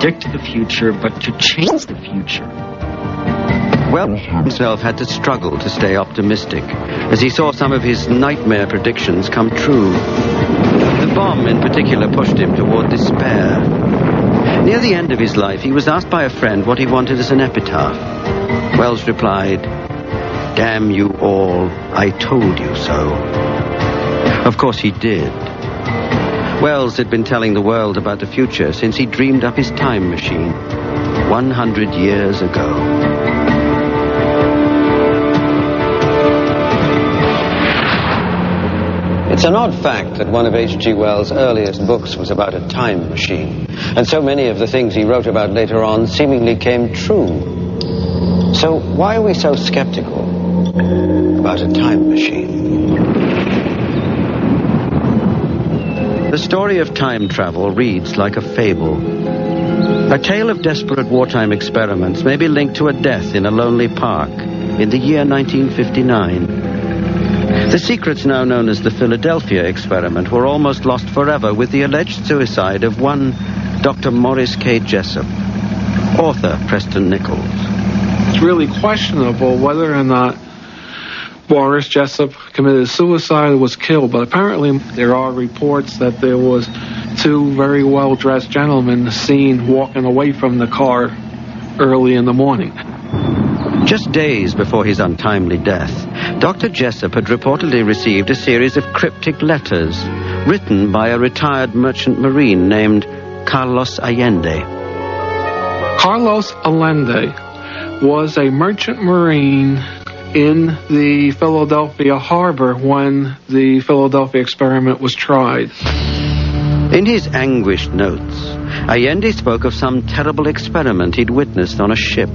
predict the future, but to change the future. Wells himself had to struggle to stay optimistic as he saw some of his nightmare predictions come true. The bomb in particular pushed him toward despair. Near the end of his life, he was asked by a friend what he wanted as an epitaph. Wells replied, "Damn you all, I told you so." Of course he did. Wells had been telling the world about the future since he dreamed up his time machine 100 years ago. It's an odd fact that one of H.G. Wells' earliest books was about a time machine, and so many of the things he wrote about later on seemingly came true. So why are we so skeptical about a time machine? The story of time travel reads like a fable. A tale of desperate wartime experiments may be linked to a death in a lonely park in the year 1959. The secrets now known as the Philadelphia experiment were almost lost forever with the alleged suicide of one Dr. Morris K. Jessup, author Preston Nichols. It's really questionable whether or not Morris Jessup committed suicide or was killed, but apparently there are reports that there was two very well-dressed gentlemen seen walking away from the car early in the morning. Just days before his untimely death, Dr. Jessup had reportedly received a series of cryptic letters written by a retired merchant marine named Carlos Allende. Carlos Allende was a merchant marine in the Philadelphia harbor when the Philadelphia experiment was tried. In his anguished notes, Allende spoke of some terrible experiment he'd witnessed on a ship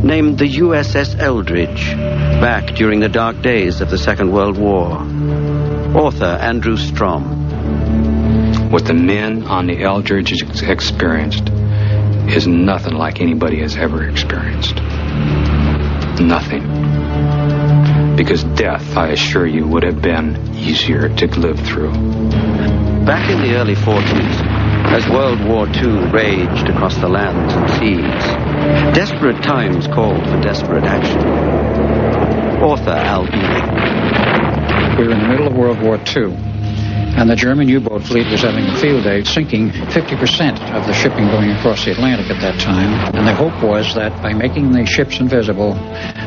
named the USS Eldridge, back during the dark days of the Second World War. Author Andrew Strom. What the men on the Eldridge experienced is nothing like anybody has ever experienced. Nothing. Because death, I assure you, would have been easier to live through. Back in the early 40s, as World War II raged across the lands and seas, desperate times called for desperate action. Author Al Bielek. We were in the middle of World War II, and the German U-boat fleet was having a field day, sinking 50% of the shipping going across the Atlantic at that time. And the hope was that by making the ships invisible,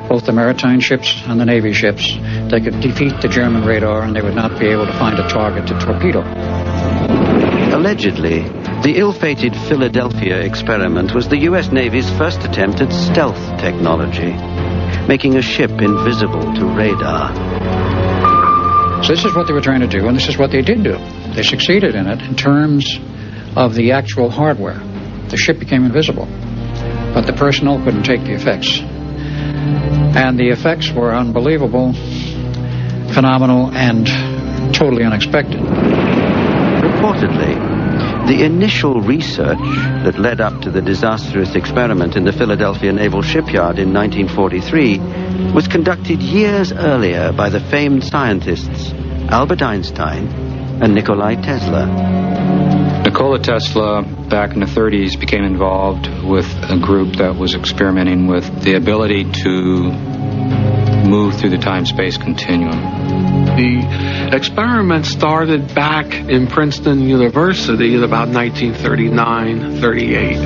both the maritime ships and the Navy ships, they could defeat the German radar and they would not be able to find a target to torpedo. Allegedly, the ill-fated Philadelphia experiment was the U.S. Navy's first attempt at stealth technology, making a ship invisible to radar. So this is what they were trying to do, and this is what they did do. They succeeded in it in terms of the actual hardware. The ship became invisible, but the personnel couldn't take the effects. And the effects were unbelievable, phenomenal, and totally unexpected. Reportedly, the initial research that led up to the disastrous experiment in the Philadelphia Naval Shipyard in 1943 was conducted years earlier by the famed scientists Albert Einstein and Nikola Tesla. Nikola Tesla, back in the 30s, became involved with a group that was experimenting with the ability to move through the time-space continuum. The experiment started back in Princeton University at about 1939-38.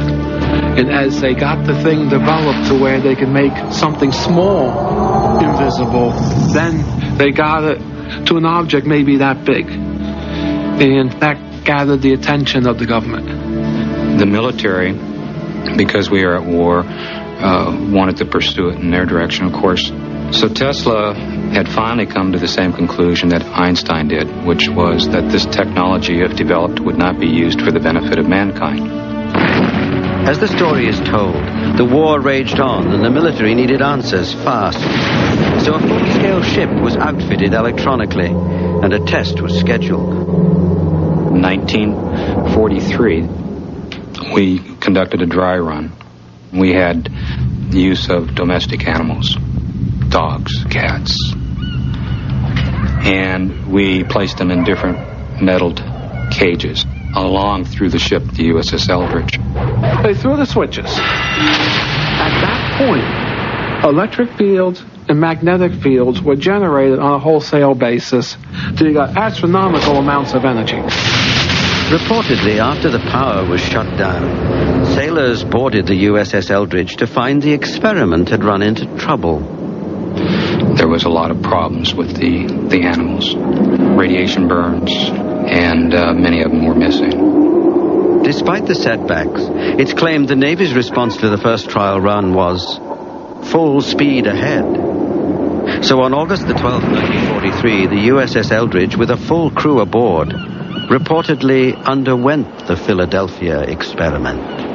And as they got the thing developed to where they could make something small invisible, then they got it to an object maybe that big. And that gathered the attention of the government. The military, because we are at war, wanted to pursue it in their direction, of course. So Tesla had finally come to the same conclusion that Einstein did, which was that this technology, if developed, would not be used for the benefit of mankind. As the story is told, the war raged on and the military needed answers fast. So a full-scale ship was outfitted electronically and a test was scheduled. In 1943, we conducted a dry run. We had the use of domestic animals, dogs, cats, and we placed them in different metalled cages. along through the ship, the USS Eldridge. They threw the switches. At that point, electric fields and magnetic fields were generated on a wholesale basis to get astronomical amounts of energy. Reportedly, after the power was shut down, sailors boarded the USS Eldridge to find the experiment had run into trouble. There was a lot of problems with the animals. Radiation burns, and many of them were missing. Despite the setbacks, it's claimed the Navy's response to the first trial run was full speed ahead. So on August the 12th, 1943, the USS Eldridge, with a full crew aboard, reportedly underwent the Philadelphia experiment.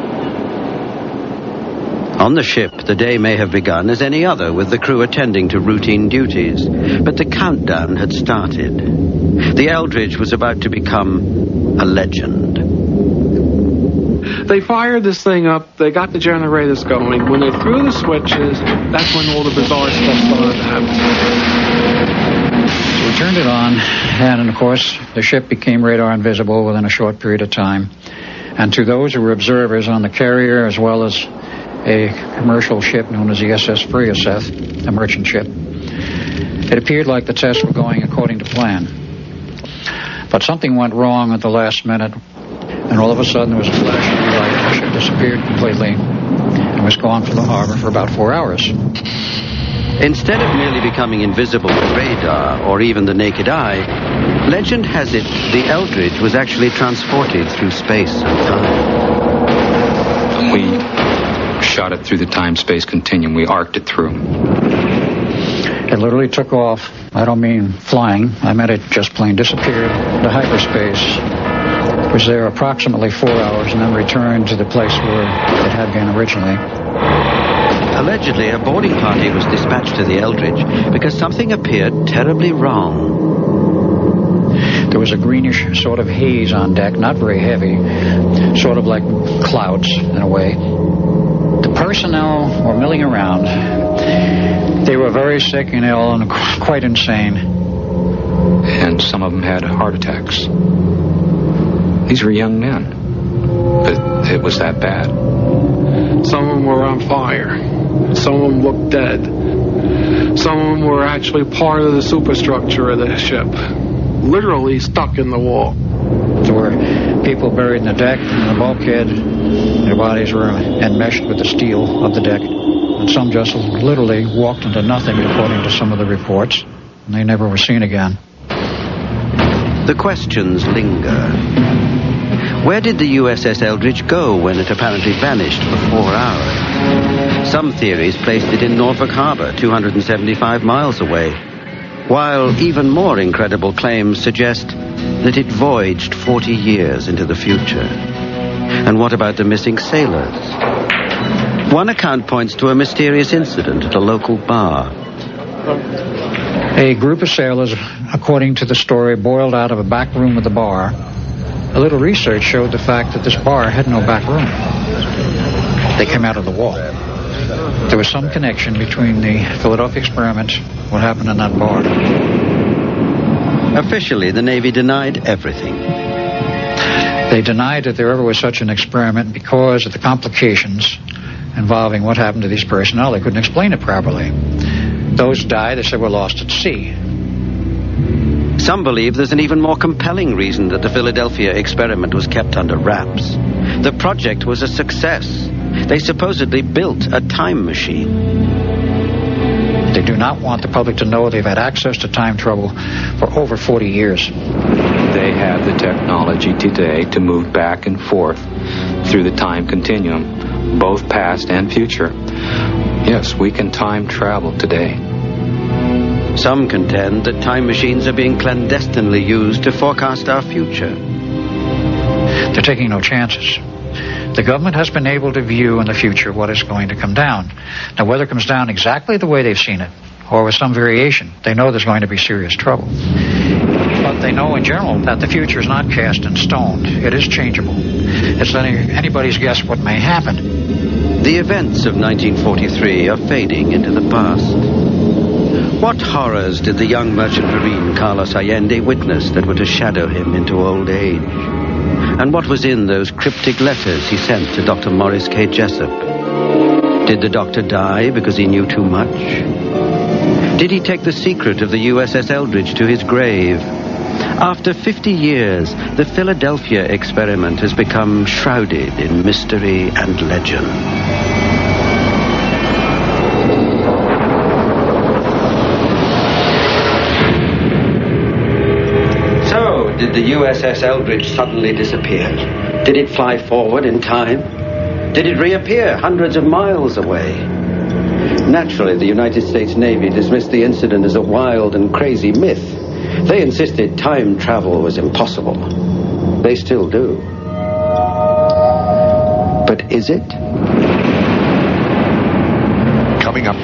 On the ship, the day may have begun as any other, with the crew attending to routine duties. But the countdown had started. The Eldridge was about to become a legend. They fired this thing up, they got the generators going. When they threw the switches, that's when all the bizarre stuff started to happen. So we turned it on, and of course, the ship became radar invisible within a short period of time. And to those who were observers on the carrier, as well as a commercial ship known as the SS Friaseth, a merchant ship, it appeared like the tests were going according to plan. But something went wrong at the last minute, and all of a sudden there was a flash of light. The ship disappeared completely and was gone from the harbor for about 4 hours. Instead of merely becoming invisible to radar or even the naked eye, legend has it the Eldridge was actually transported through space and time. We shot it through the time-space continuum. We arced it through. It literally took off. I don't mean flying. I meant it just plain disappeared into hyperspace. It was there approximately 4 hours and then returned to the place where it had been originally. Allegedly, a boarding party was dispatched to the Eldridge because something appeared terribly wrong. There was a greenish sort of haze on deck, not very heavy, sort of like clouds in a way. The personnel were milling around. They were very sick and ill and quite insane. And some of them had heart attacks. These were young men, but it was that bad. Some of them were on fire. Some of them looked dead. Some of them were actually part of the superstructure of the ship, literally stuck in the wall. There were people buried in the deck, in the bulkhead. Their bodies were enmeshed with the steel of the deck. And some just literally walked into nothing, according to some of the reports. And they never were seen again. The questions linger. Where did the USS Eldridge go when it apparently vanished for 4 hours? Some theories placed it in Norfolk Harbor, 275 miles away, while even more incredible claims suggest that it voyaged 40 years into the future. And what about the missing sailors? One account points to a mysterious incident at a local bar. A group of sailors, according to the story, boiled out of a back room of the bar. A little research showed the fact that this bar had no back room. They came out of the wall. There was some connection between the Philadelphia experiment, what happened in that bar. Officially, the Navy denied everything. They denied that there ever was such an experiment because of the complications involving what happened to these personnel. They couldn't explain it properly. Those died, they said, were lost at sea. Some believe there's an even more compelling reason that the Philadelphia experiment was kept under wraps. The project was a success. They supposedly built a time machine. They do not want the public to know they've had access to time travel for over 40 years. They have the technology today to move back and forth through the time continuum, both past and future. Yes, we can time travel today. Some contend that time machines are being clandestinely used to forecast our future. They're taking no chances. The government has been able to view in the future what is going to come down. Now, whether it comes down exactly the way they've seen it, or with some variation, they know there's going to be serious trouble. But they know in general that the future is not cast in stone. It is changeable. It's anybody's guess what may happen. The events of 1943 are fading into the past. What horrors did the young merchant marine Carlos Allende witness that were to shadow him into old age? And what was in those cryptic letters he sent to Dr. Morris K. Jessup? Did the doctor die because he knew too much? Did he take the secret of the USS Eldridge to his grave? After 50 years, the Philadelphia experiment has become shrouded in mystery and legend. So, did the USS Eldridge suddenly disappear? Did it fly forward in time? Did it reappear hundreds of miles away? Naturally, the United States Navy dismissed the incident as a wild and crazy myth. They insisted time travel was impossible. They still do. But is it?